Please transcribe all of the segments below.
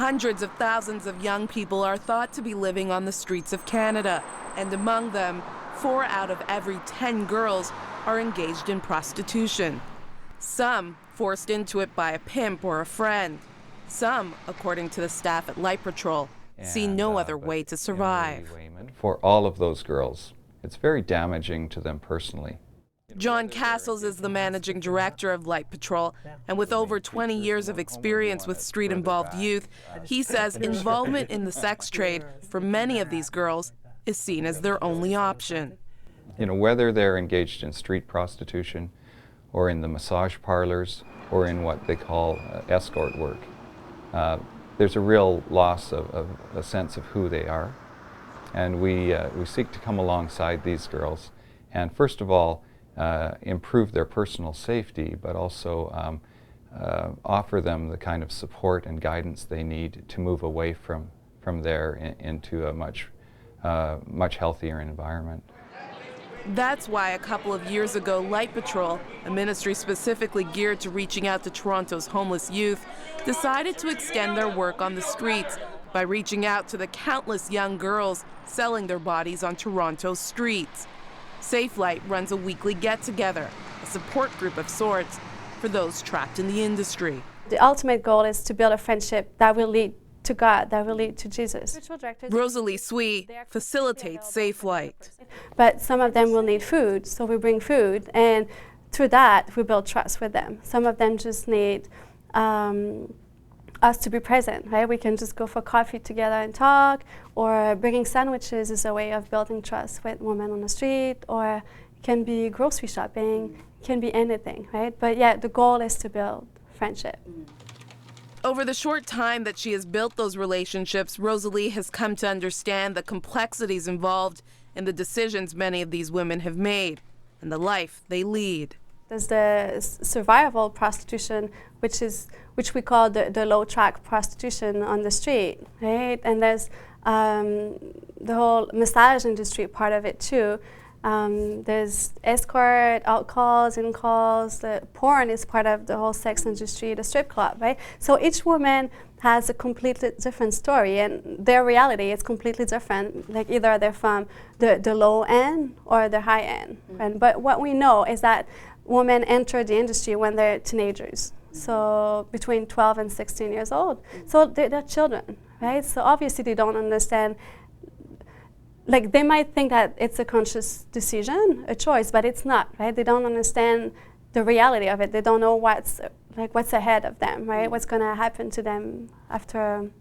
Hundreds of thousands of young people are thought to be living on the streets of Canada, and among them, 4 out of every 10 girls are engaged in prostitution. Some forced into it by a pimp or a friend. Some, according to the staff at Light Patrol, see no other way to survive. For all of those girls, it's very damaging to them personally. John Cassells is the managing director of Light Patrol, and with over 20 years of experience with street-involved youth, he says involvement in the sex trade for many of these girls is seen as their only option. You know, whether they're engaged in street prostitution or in the massage parlors or in what they call escort work, there's a real loss of a sense of who they are. And we seek to come alongside these girls and, first of all, improve their personal safety, but also offer them the kind of support and guidance they need to move away from there into a much healthier environment. That's why a couple of years ago, Light Patrol, a ministry specifically geared to reaching out to Toronto's homeless youth, decided to extend their work on the streets by reaching out to the countless young girls selling their bodies on Toronto's streets. Safe Light runs a weekly get-together, a support group of sorts, for those trapped in the industry. The ultimate goal is to build a friendship that will lead to God, that will lead to Jesus. Roseli Sioui facilitates Safe Light. But some of them will need food, so we bring food, and through that we build trust with them. Some of them just need us to be present, right? We can just go for coffee together and talk, or bringing sandwiches is a way of building trust with women on the street, or it can be grocery shopping, it can be anything, right? But yeah, the goal is to build friendship. Over the short time that she has built those relationships, Roseli has come to understand the complexities involved in the decisions many of these women have made and the life they lead. There's the survival prostitution, which we call the low-track prostitution on the street, right? And there's the whole massage industry part of it too. There's escort, out calls, in calls. The porn is part of the whole sex industry, the strip club, right? So each woman has a completely different story, and their reality is completely different. Like either they're from the low end or the high end. Mm-hmm. But what we know is that women enter the industry when they're teenagers, so between 12 and 16 years old. So they're children, right? So obviously they don't understand. Like they might think that it's a conscious decision, a choice, but it's not, right? They don't understand the reality of it. They don't know what's ahead of them, right? What's going to happen to them after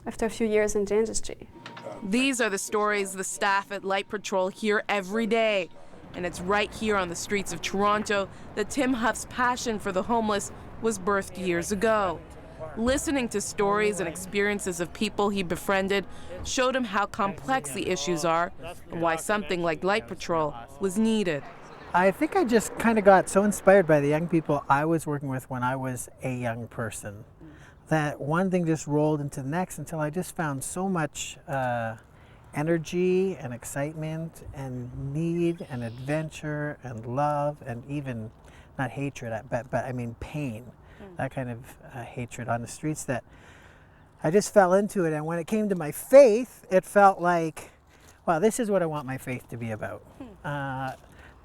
a few years in the industry. These are the stories the staff at Light Patrol hear every day. And it's right here on the streets of Toronto that Tim Huff's passion for the homeless was birthed years ago. Listening to stories and experiences of people he befriended showed him how complex the issues are and why something like Light Patrol was needed. I think I just kind of got so inspired by the young people I was working with when I was a young person that one thing just rolled into the next until I just found so much energy and excitement and need and adventure and love and even not hatred, but I mean pain, that kind of hatred on the streets that I just fell into it. And when it came to my faith, it felt like, well, this is what I want my faith to be about.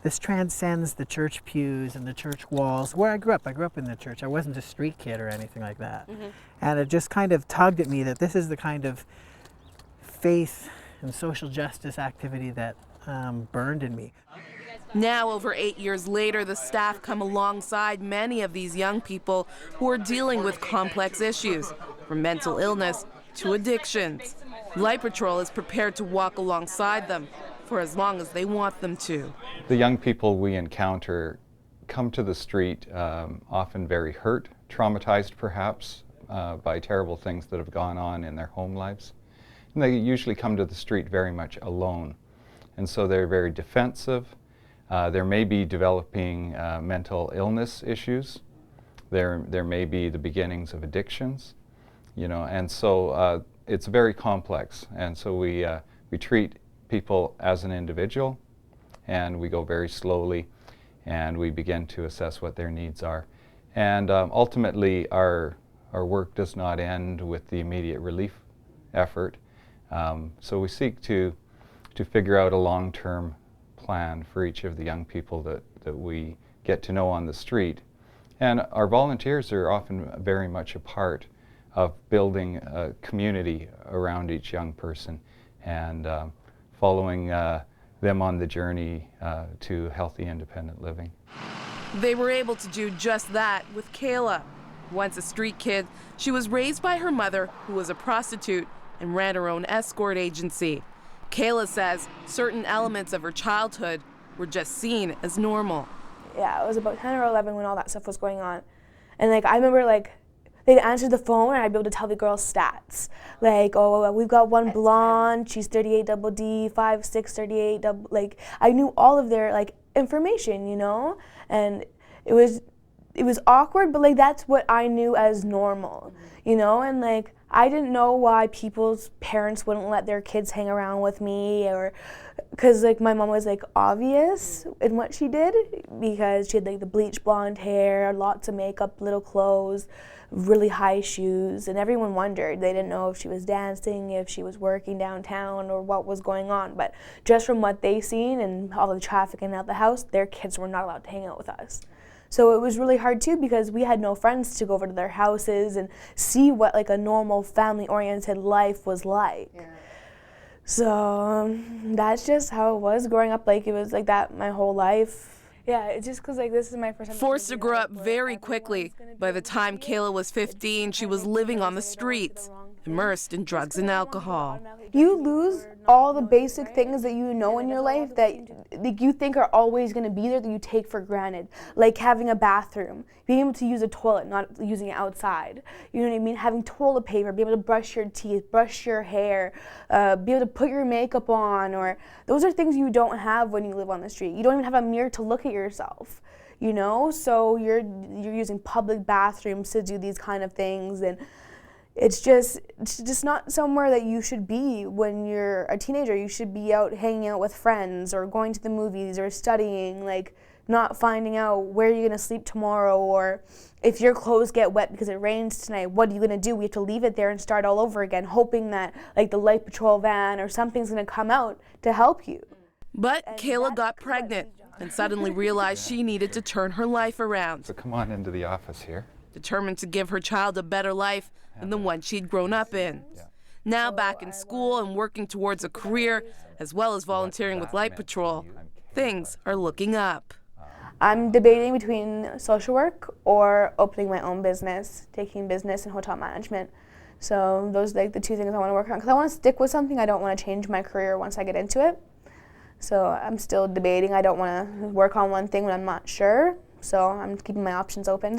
This transcends the church pews and the church walls. Where I grew up in the church. I wasn't a street kid or anything like that. Mm-hmm. And it just kind of tugged at me that this is the kind of faith and social justice activity that burned in me. Now, over 8 years later, the staff come alongside many of these young people who are dealing with complex issues, from mental illness to addictions. Light Patrol is prepared to walk alongside them for as long as they want them to. The young people we encounter come to the street often very hurt, traumatized perhaps by terrible things that have gone on in their home lives. And they usually come to the street very much alone. And so they're very defensive. There may be developing mental illness issues. There may be the beginnings of addictions, you know, and so it's very complex. And so we treat people as an individual, and we go very slowly, and we begin to assess what their needs are. And ultimately, our our work does not end with the immediate relief effort. So we seek to figure out a long-term plan for each of the young people that we get to know on the street. And our volunteers are often very much a part of building a community around each young person and following them on the journey to healthy, independent living. They were able to do just that with Kayla. Once a street kid, she was raised by her mother, who was a prostitute and ran her own escort agency. Kayla says certain elements of her childhood were just seen as normal. Yeah, it was about 10 or 11 when all that stuff was going on. And like, I remember like, they'd answer the phone and I'd be able to tell the girls stats. Like, oh, we've got one blonde, she's 38 double D, 5'6", 38 double, like, I knew all of their like information, you know? And it was awkward, but like that's what I knew as normal, you know? And like, I didn't know why people's parents wouldn't let their kids hang around with me, or because like my mom was like obvious in what she did, because she had like the bleach blonde hair, lots of makeup, little clothes, really high shoes, and everyone wondered. They didn't know if she was dancing, if she was working downtown, or what was going on. But just from what they seen and all the traffic in and out the house, their kids were not allowed to hang out with us. So it was really hard too, because we had no friends to go over to their houses and see what like a normal family-oriented life was like. Yeah. So that's just how it was growing up. Like it was like that my whole life. Yeah, it's just because like this is my first time. Forced to grow up very quickly. By the time Kayla was 15, she was living on the streets, immersed in drugs and alcohol. You lose all the basic things that you know in your life that you think are always going to be there, that you take for granted. Like having a bathroom, being able to use a toilet, not using it outside. You know what I mean? Having toilet paper, be able to brush your teeth, brush your hair, be able to put your makeup on, or those are things you don't have when you live on the street. You don't even have a mirror to look at yourself, you know? So you're using public bathrooms to do these kind of things, and it's just not somewhere that you should be when you're a teenager. You should be out hanging out with friends or going to the movies or studying, like not finding out where you're going to sleep tomorrow, or if your clothes get wet because it rains tonight, what are you going to do? We have to leave it there and start all over again, hoping that like the light patrol van or something's going to come out to help you. But Kayla got pregnant and suddenly realized she needed to turn her life around. So come on into the office here. Determined to give her child a better life than the one she'd grown up in. Now back in school and working towards a career, as well as volunteering with Light Patrol, things are looking up. I'm debating between social work or opening my own business, taking business and hotel management. So those are like the two things I want to work on, because I want to stick with something. I don't want to change my career once I get into it. So I'm still debating. I don't want to work on one thing when I'm not sure. So I'm keeping my options open.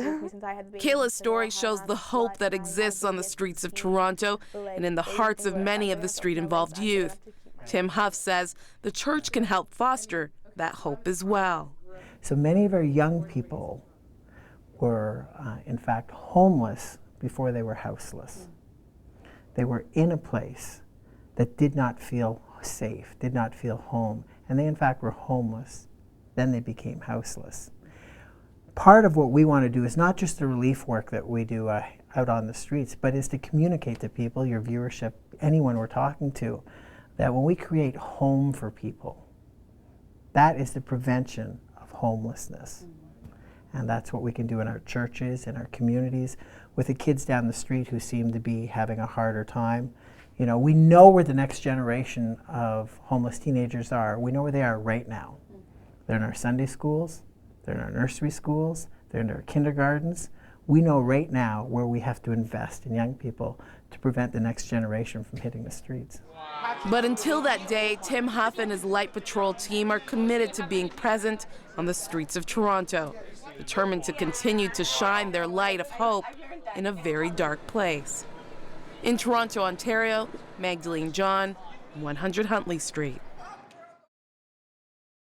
Kayla's story shows the hope that exists on the streets of Toronto and in the hearts of many of the street-involved youth. Tim Huff says the church can help foster that hope as well. So many of our young people were, in fact, homeless before they were houseless. They were in a place that did not feel safe, did not feel home, and they, in fact, were homeless. Then they became houseless. Part of what we want to do is not just the relief work that we do out on the streets, but is to communicate to people, your viewership, anyone we're talking to, that when we create home for people, that is the prevention of homelessness. And that's what we can do in our churches, in our communities, with the kids down the street who seem to be having a harder time. You know, we know where the next generation of homeless teenagers are. We know where they are right now. They're in our Sunday schools, they're in our nursery schools, they're in our kindergartens. We know right now where we have to invest in young people to prevent the next generation from hitting the streets. But until that day, Tim Huff and his Light Patrol team are committed to being present on the streets of Toronto, determined to continue to shine their light of hope in a very dark place. In Toronto, Ontario, Magdalene John, 100 Huntley Street.